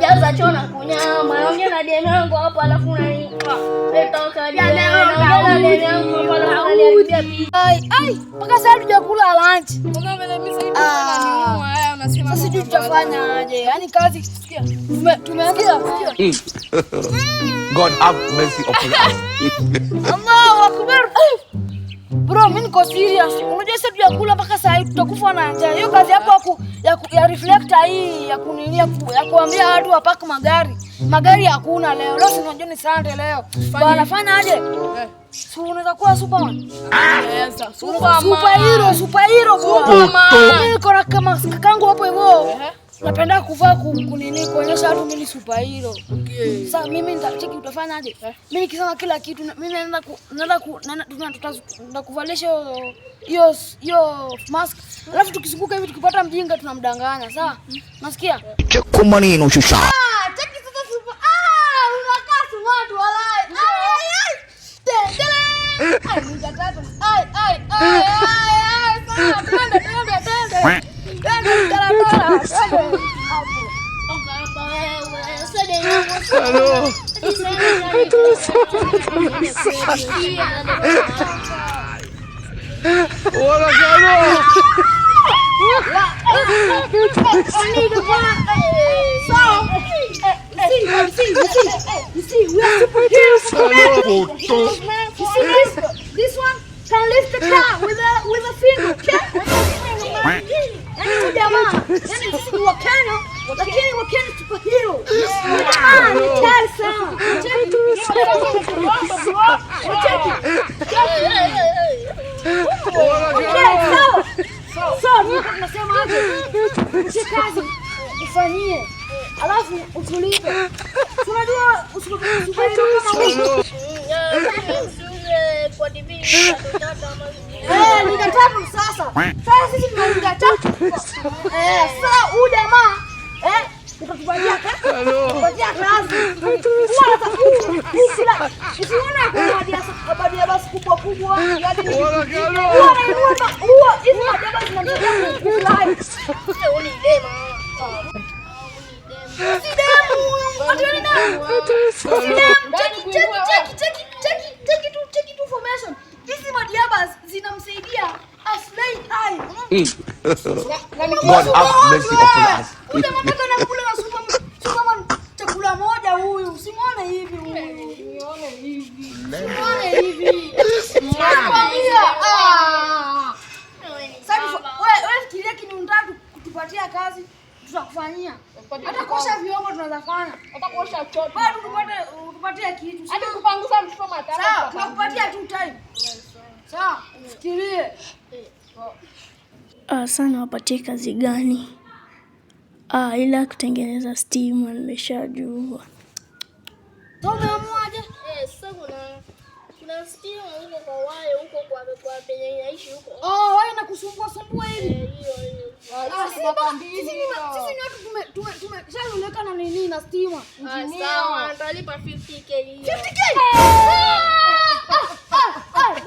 Jaza chona kunyama, naongea na demu yangu hapa alafu unanipa. Toka jana naongea na demu yangu hapa alafu unaniharibia picha. Ai, mpaka sasa hatujakula lunch. Mbona vile mimi sasa unaniua haya unasema sasa sijui tutafanya aje. Yaani kazi sikia. Tumeanza. God have mercy upon us. Allahu Akbar. Bro, mimi niko serious. Unajua sasa tujakula mpaka saa hii tutakufa na njaa. Hiyo kazi yako ya reflector hii ya kunilia ya kuambia watu wapake magari. Magari hakuna leo. Leo si unajua ni Sunday leo. Wanafanya aje? Si unaweza kuwa Superman. Superhero bro. Mimi niko na kama kakangu hapo hivyo. Napenda kuvaa kunini kuonyesha watu mimi ni superhero. Okay. Sasa mimi nitacheki utafanya aje? Mimi nikisema kila kitu mimi naenda kuvalisha hiyo mask. Alafu tukizunguka hivi tukipata mjinga tunamdanganya. Sawa? Nasikia? Cheko maneno shusha. Cheki sasa super. Unakaa smart walai. Ai, mjatatu. Ai. Sawa, twende. Hello. Hola, Carlos. You see, we are superheroes. This one can lift the car with a finger, okay? Sisi ni Wakenya, lakini Wakenya superhero. Ni kali sana. So, tunasema aje? Kazi ufanyie. Alafu utulipe. Unajua superhero kama wewe. Kwa TV Liga tatu sasa. Sasa sisi tuna liga tatu. Sasa huyu jamaa utatupatia kazi. Usiona kuna hadithi basi kubwa hadi hizi majaba zinamsaidia kufly. ni dema. Si demu. Watu Cheki tu formation. Hizi madiabas zinamsaidia aslay high. God have mercy upon us. Unataka na kula na Superman chakula moja huyu. Usimwone hivi huyu. Usimwone hivi. Nakwambia. Sasa wewe fikiria kinundaa kutupatia kazi tutakufanyia. Hata kuosha vyombo tunaweza fanya. Hata kuosha choto. Bado tupatie kitu. Hadi kupanguza mtoto matatu. Sawa, tunakupatia tu time. Sawa, fikirie. Sana wapatie kazi gani? Ila kutengeneza stima nimeshajua. Umeamuaje? Sasa kuna stima huko kwa wale huko kwa penye inaishi huko. Wewe inakusumbua hivi. Hiyo. Sisi ni watu tumeshaloleka na nini na stima. Sawa, nitalipa 50k hiyo. 50k.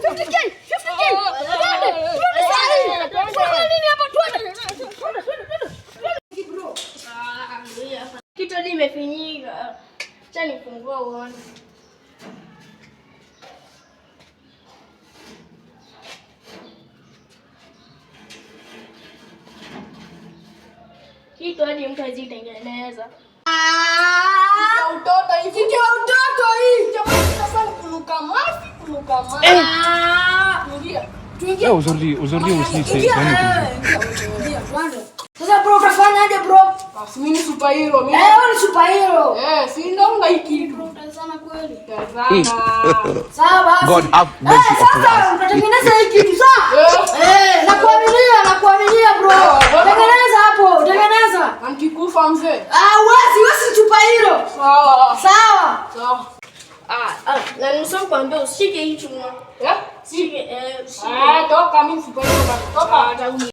50k. Kitu limefinyika. Acha nifungua uone. Kitu hadi mtu azitengeneza. Utoto hii. Jamani sasa kuluka mafi. Tuingie. Aujourd'hui aussi c'est Sasa bro utafanyaje bro? Mimi ni superhero mimi. Wewe ni superhero. Si ndo kitu. Utazama kweli. Tazama. Sawa. God have mercy upon us. Sasa utatengeneza hii kitu sawa? Nakuaminia bro. Tengeneza hapo, tengeneza. Nikikufa mzee. Wewe superhero. Sawa. Na nimesema kwambia usishike hii chuma. Shike. Toka mimi superhero. Toka.